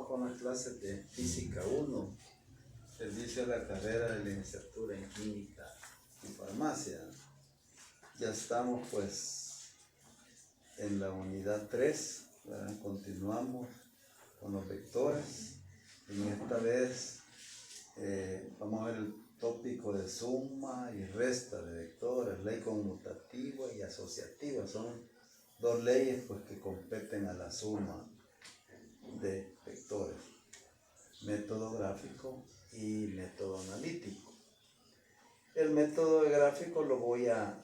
con las clases de Física 1, servicio a la carrera de licenciatura en Química y Farmacia. Ya estamos pues en la unidad 3, ¿verdad? Continuamos con los vectores. En esta vez vamos a ver el tópico de suma y resta de vectores, ley conmutativa y asociativa. Son dos leyes pues que competen a la suma de vectores, método gráfico y método analítico. El método gráfico lo voy a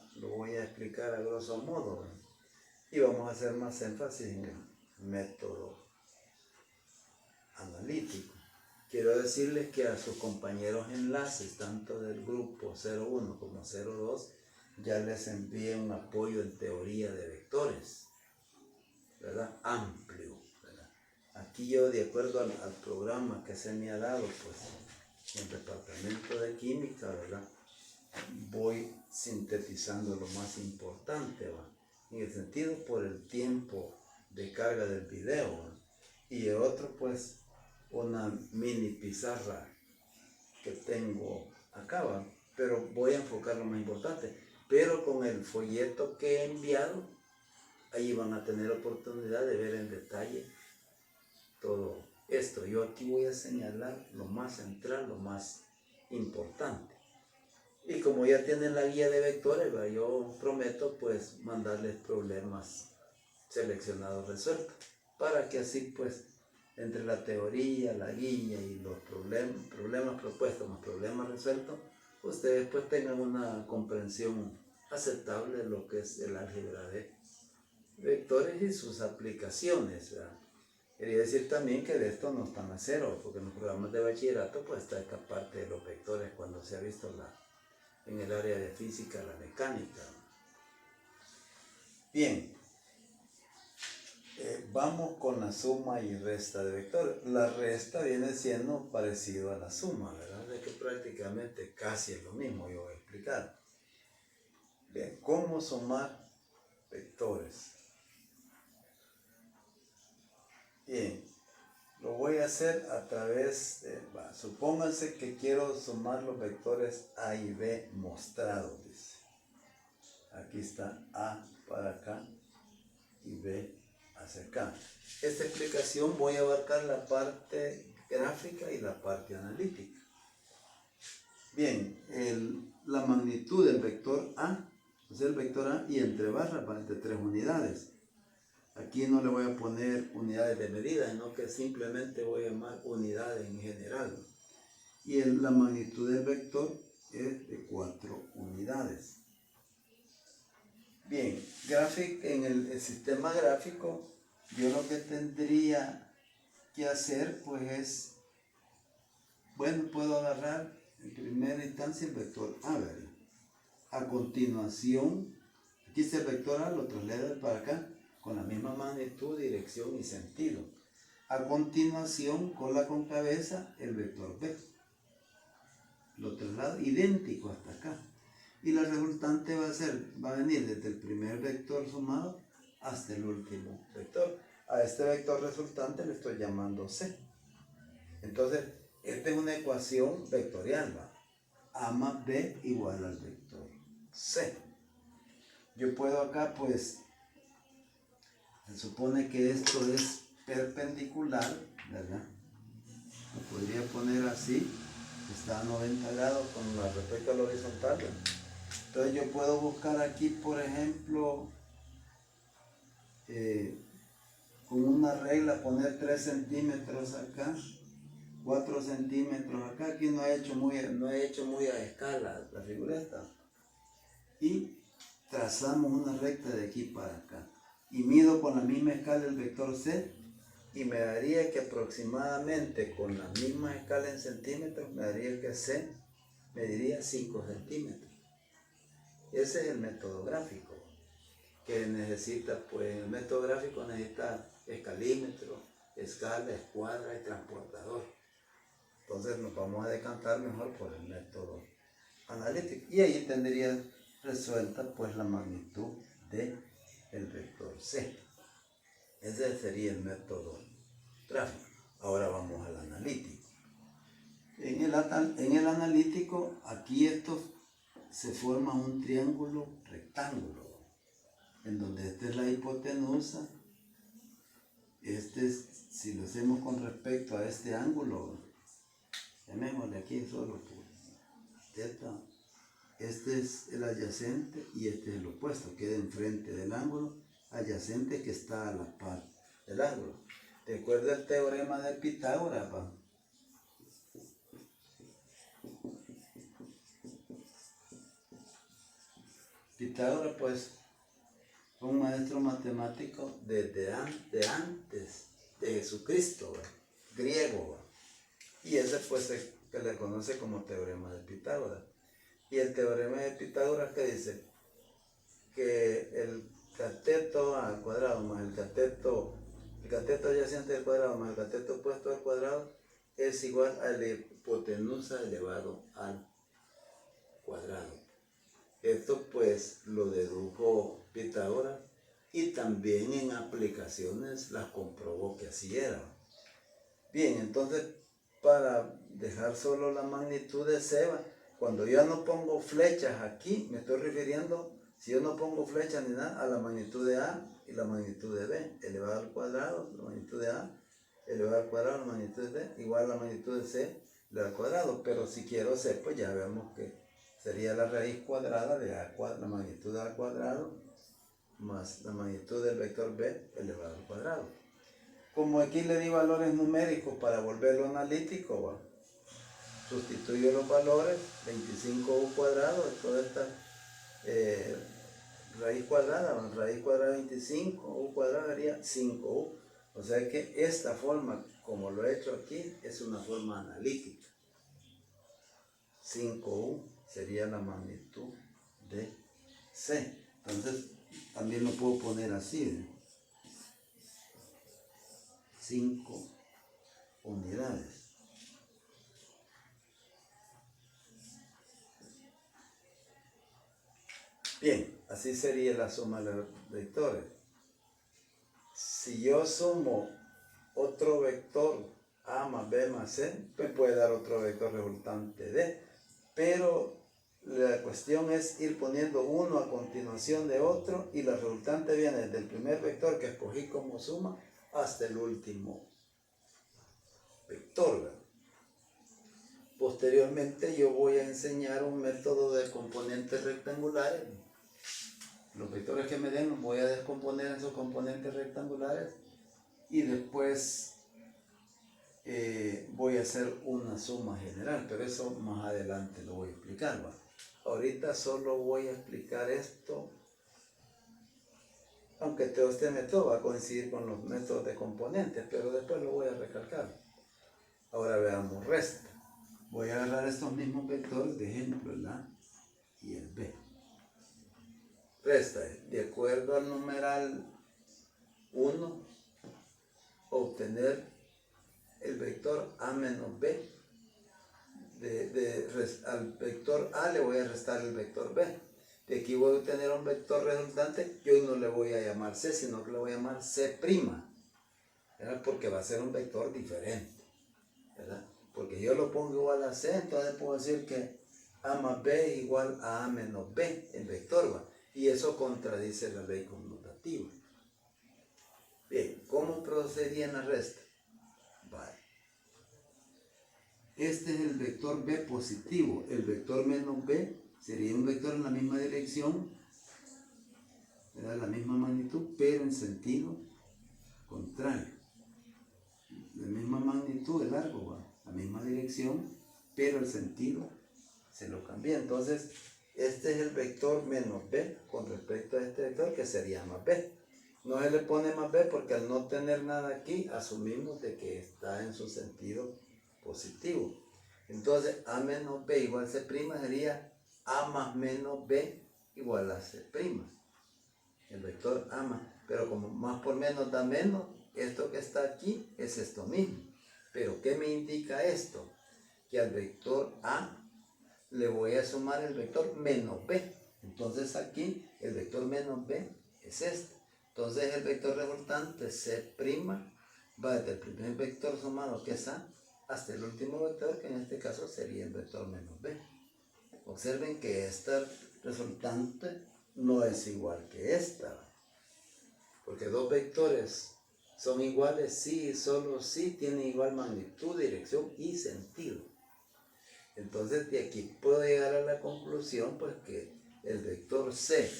explicar a grosso modo, ¿verdad? Y vamos a hacer más énfasis en el método analítico. Quiero decirles que a sus compañeros enlaces, tanto del grupo 01 como 02, ya les envié un apoyo en teoría de vectores, ¿verdad? Amplio, ¿verdad? Aquí yo, de acuerdo al programa que se me ha dado, pues, en el departamento de química, ¿verdad? Voy sintetizando lo más importante, ¿verdad? En el sentido por el tiempo de carga del video, ¿verdad? Y el otro, pues, una mini pizarra que tengo acá, ¿verdad? Pero voy a enfocar lo más importante. Pero con el folleto que he enviado, ahí van a tener oportunidad de ver en detalle todo esto. Yo aquí voy a señalar lo más central, lo más importante. Y como ya tienen la guía de vectores, ¿verdad? Yo prometo pues mandarles problemas seleccionados resueltos, para que así pues entre la teoría, la guía y los problemas propuestos más problemas resueltos, ustedes pues tengan una comprensión aceptable de lo que es el álgebra de vectores y sus aplicaciones, ¿verdad? Quería decir también que de esto no están a cero, porque en los programas de bachillerato pues está esta parte de los vectores cuando se ha visto en el área de física, la mecánica. Bien, vamos con la suma y resta de vectores. La resta viene siendo parecido a la suma, ¿verdad? De que prácticamente casi es lo mismo, yo voy a explicar. Bien, ¿cómo sumar vectores? Bien, lo voy a hacer a través de, supónganse que quiero sumar los vectores A y B mostrados, dice. Aquí está A para acá y B hacia acá. Esta explicación voy a abarcar la parte gráfica y la parte analítica. Bien, la magnitud del vector A, es el vector A y entre barras va entre 3 unidades. Aquí no le voy a poner unidades de medida, sino que simplemente voy a llamar unidades en general. Y la magnitud del vector es de 4 unidades. Bien, en el sistema gráfico, yo lo que tendría que hacer pues es, bueno, puedo agarrar en primera instancia el vector A, ¿verdad? A continuación, aquí está el vector A, lo traslado para acá con la misma magnitud, dirección y sentido. A continuación, cola con cabeza, el vector B. Lo traslado idéntico hasta acá. Y la resultante va a venir desde el primer vector sumado hasta el último vector. A este vector resultante le estoy llamando C. Entonces, esta es una ecuación vectorial, ¿va? A más B igual al vector C. Yo puedo acá, pues, se supone que esto es perpendicular, ¿verdad? Lo podría poner así, está a 90 grados con respecto a la horizontal, ¿verdad? Entonces yo puedo buscar aquí, por ejemplo, con una regla, poner 3 centímetros acá, 4 centímetros acá. Aquí no he hecho muy a escala la figura esta. Y trazamos una recta de aquí para acá. Y mido con la misma escala el vector C, y me daría que aproximadamente con la misma escala en centímetros, me daría que C mediría 5 centímetros. Ese es el método gráfico que necesita, pues el método gráfico necesita escalímetro, escala, escuadra y transportador. Entonces nos vamos a decantar mejor por el método analítico. Y ahí tendría resuelta pues la magnitud del vector C. Ese sería el método gráfico. Ahora vamos al analítico. En el analítico, aquí esto se forma un triángulo rectángulo, en donde esta es la hipotenusa. Si lo hacemos con respecto a este ángulo, llamémosle aquí solo por teta, este es el adyacente y este es el opuesto, queda enfrente del ángulo adyacente que está a la par del ángulo. Recuerda el teorema de Pitágoras, ¿va? Pitágoras, pues, fue un maestro matemático desde antes de Jesucristo, ¿va? Griego, ¿va? Y ese pues que le conoce como teorema de Pitágoras. Y el teorema de Pitágoras que dice que el cateto al cuadrado más el cateto adyacente al cuadrado más el cateto opuesto al cuadrado es igual a la hipotenusa elevado al cuadrado. Esto pues lo dedujo Pitágoras y también en aplicaciones las comprobó que así era. Bien, entonces para dejar solo la magnitud de C, cuando yo no pongo flechas aquí, me estoy refiriendo, si yo no pongo flechas ni nada, a la magnitud de A y la magnitud de B, elevado al cuadrado, la magnitud de A, elevado al cuadrado, la magnitud de B, igual a la magnitud de C, elevado al cuadrado. Pero si quiero C, pues ya vemos que sería la raíz cuadrada de A cuadrado, la magnitud de A al cuadrado, más la magnitud del vector B elevado al cuadrado. Como aquí le di valores numéricos para volverlo analítico, ¿va? Sustituyo los valores, 25u cuadrado, toda esta raíz cuadrada de 25, u cuadrado sería 5u. O sea que esta forma, como lo he hecho aquí, es una forma analítica. 5u sería la magnitud de C. Entonces, también lo puedo poner así, ¿eh? 5 unidades. Bien, así sería la suma de los vectores. Si yo sumo otro vector A más B más C, me puede dar otro vector resultante D. Pero la cuestión es ir poniendo uno a continuación de otro y la resultante viene desde el primer vector que escogí como suma hasta el último vector. Posteriormente yo voy a enseñar un método de componentes rectangulares. Los vectores que me den los voy a descomponer en sus componentes rectangulares y después voy a hacer una suma general, pero eso más adelante lo voy a explicar, ¿va? Ahorita solo voy a explicar esto, aunque todo este método va a coincidir con los métodos de componentes, pero después lo voy a recalcar. Ahora veamos resta. Voy a agarrar estos mismos vectores, de ejemplo, el A y el B. Resta, de acuerdo al numeral 1, obtener el vector A menos B. Al vector A le voy a restar el vector B. De aquí voy a obtener un vector resultante. Yo no le voy a llamar C, sino que le voy a llamar C', ¿verdad? Porque va a ser un vector diferente, ¿verdad? Porque yo lo pongo igual a C, entonces puedo decir que A más B es igual a A menos B, el vector, ¿va? Y eso contradice la ley conmutativa. Bien, ¿cómo procedería en la resta? Vale. Este es el vector B positivo. El vector menos B sería un vector en la misma dirección, ¿verdad? La misma magnitud, pero en sentido contrario. La misma magnitud de largo, ¿va? La misma dirección, pero el sentido se lo cambia. Entonces, este es el vector menos B con respecto a este vector que sería más B. No se le pone más B porque al no tener nada aquí, asumimos de que está en su sentido positivo. Entonces, A menos B igual a C' sería A más menos B igual a C'. El vector A más, pero como más por menos da menos, esto que está aquí es esto mismo. Pero ¿qué me indica esto? Que al vector A le voy a sumar el vector menos B. Entonces aquí el vector menos B es este. Entonces el vector resultante C' va desde el primer vector sumado que es A hasta el último vector, que en este caso sería el vector menos B. Observen que esta resultante no es igual que esta, porque dos vectores son iguales si, solo si tienen igual magnitud, dirección y sentido. Entonces de aquí puedo llegar a la conclusión pues que el vector C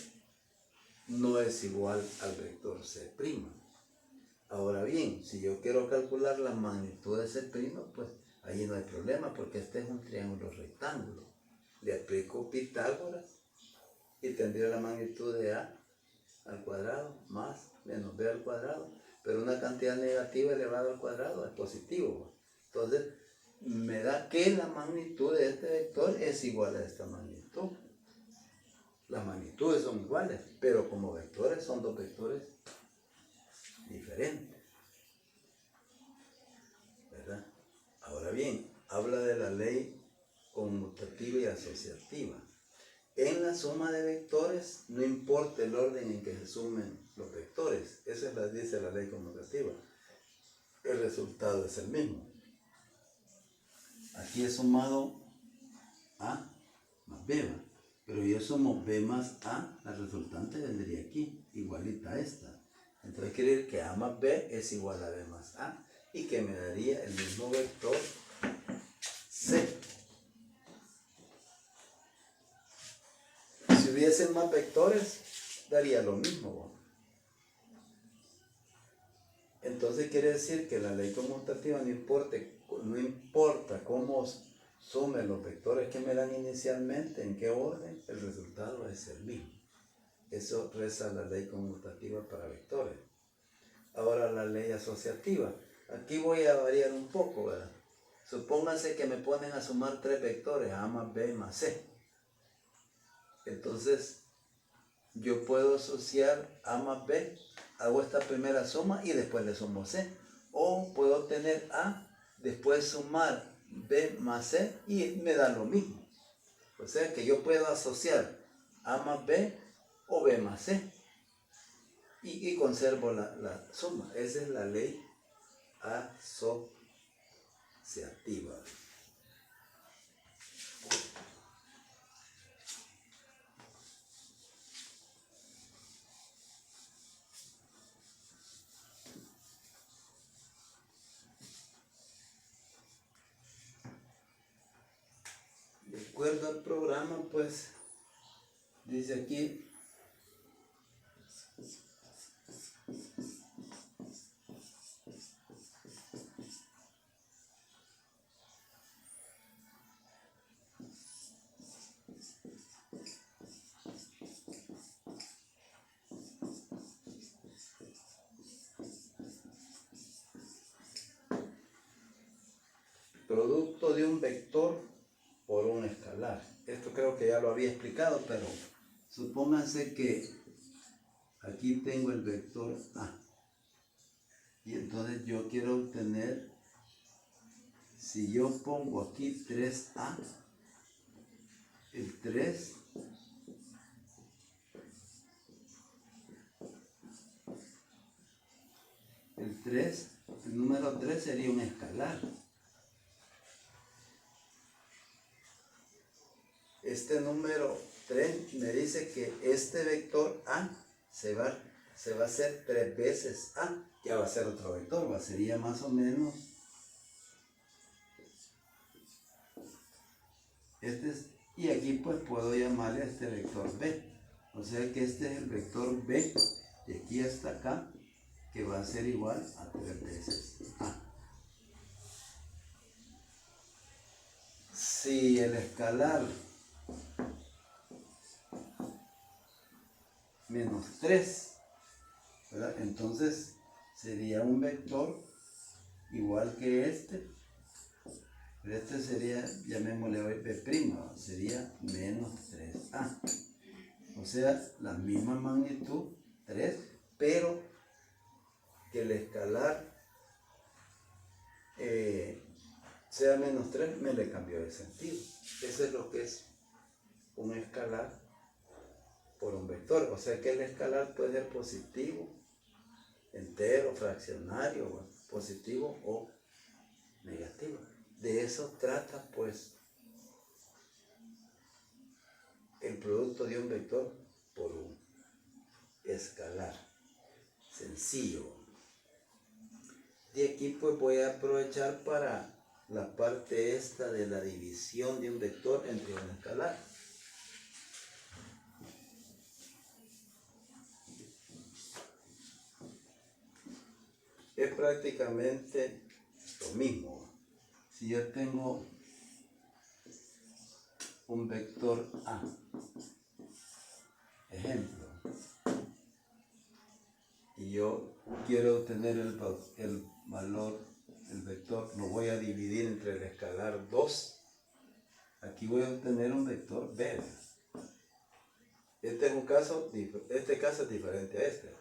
no es igual al vector C'. Ahora bien, si yo quiero calcular la magnitud de C', pues ahí no hay problema porque este es un triángulo rectángulo. Le aplico Pitágoras y tendría la magnitud de A al cuadrado más menos B al cuadrado, pero una cantidad negativa elevada al cuadrado es positivo. Entonces me da que la magnitud de este vector es igual a esta magnitud. Las magnitudes son iguales, pero como vectores son dos vectores diferentes, ¿verdad? Ahora bien, habla de la ley conmutativa y asociativa. En la suma de vectores no importa el orden en que se sumen los vectores, esa es dice la ley conmutativa. El resultado es el mismo. Aquí he sumado A más B, pero yo sumo B más A, la resultante vendría aquí, igualita a esta. Entonces quiere decir que A más B es igual a B más A y que me daría el mismo vector C. Si hubiesen más vectores, daría lo mismo. Entonces quiere decir que la ley conmutativa no importa cómo sume los vectores que me dan inicialmente, en qué orden, el resultado es el mismo. Eso reza la ley conmutativa para vectores. Ahora la ley asociativa. Aquí voy a variar un poco, ¿verdad? Supónganse que me ponen a sumar tres vectores, A más B más C. Entonces, yo puedo asociar A más B, hago esta primera suma y después le sumo C. O puedo tener A, después sumar B más C y me da lo mismo. O sea que yo puedo asociar A más B o B más C. Y conservo la suma. Esa es la ley asociativa. De acuerdo al programa, pues, dice aquí, producto de un vector por un escalar. Esto creo que ya lo había explicado, pero supónganse que aquí tengo el vector A. Y entonces yo quiero obtener, si yo pongo aquí 3A, el 3 el número 3 sería un escalar. Este número 3 me dice que este vector A se va a hacer 3 veces A. Ya va a ser otro vector, sería más o menos y aquí pues puedo llamarle a este vector B. O sea que este es el vector B de aquí hasta acá, que va a ser igual a 3 veces A. Si el escalar menos 3, ¿verdad? Entonces sería un vector igual que este, pero este sería, llamémosle B', sería menos 3A. O sea, la misma magnitud, 3, pero que el escalar sea menos 3, me le cambió de sentido. Eso es lo que es un escalar por un vector. O sea que el escalar puede ser positivo, entero, fraccionario, positivo o negativo. De eso trata pues el producto de un vector por un escalar. Sencillo. De aquí pues voy a aprovechar para la parte esta de la división de un vector entre un escalar. Es prácticamente lo mismo. Si yo tengo un vector A, ejemplo, y yo quiero obtener el valor, el vector, lo voy a dividir entre el escalar 2. Aquí voy a obtener un vector B. Este caso es diferente a este.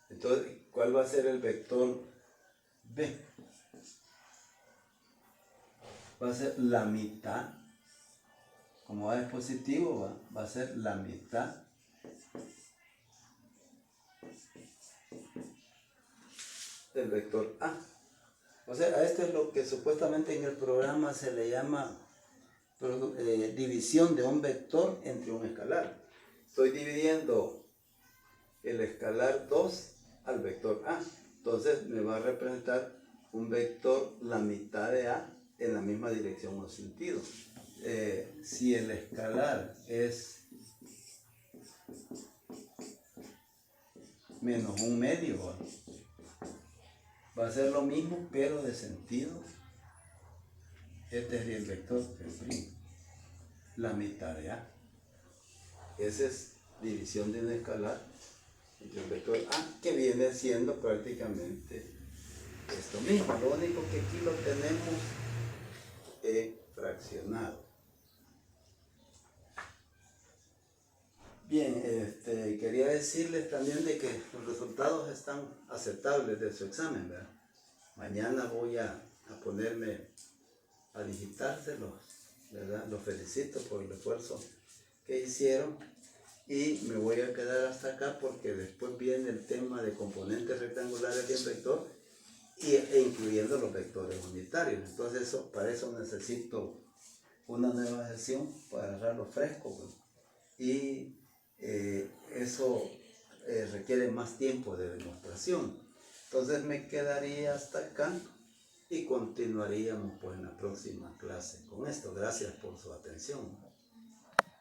Entonces, ¿cuál va a ser el vector B? Va a ser la mitad, como A es positivo, va a ser la mitad del vector A. O sea, a esto es lo que supuestamente en el programa se le llama división de un vector entre un escalar. Estoy dividiendo el escalar 2 al vector A. Entonces me va a representar un vector la mitad de A en la misma dirección o sentido. Si el escalar es menos un medio, va a ser lo mismo pero de sentido. Este es el vector B', la mitad de A. Esa es división de un escalar entre el vector A, que viene siendo prácticamente esto mismo. Lo único que aquí lo tenemos fraccionado. Bien, quería decirles también de que los resultados están aceptables de su examen, ¿verdad? Mañana voy a ponerme a digitárselos, ¿verdad? Los felicito por el esfuerzo que hicieron y me voy a quedar hasta acá porque después viene el tema de componentes rectangulares de un vector e incluyendo los vectores unitarios. Entonces para eso necesito una nueva sesión para agarrarlo fresco, pues. Y eso requiere más tiempo de demostración. Entonces me quedaría hasta acá y continuaríamos pues en la próxima clase con esto. Gracias por su atención.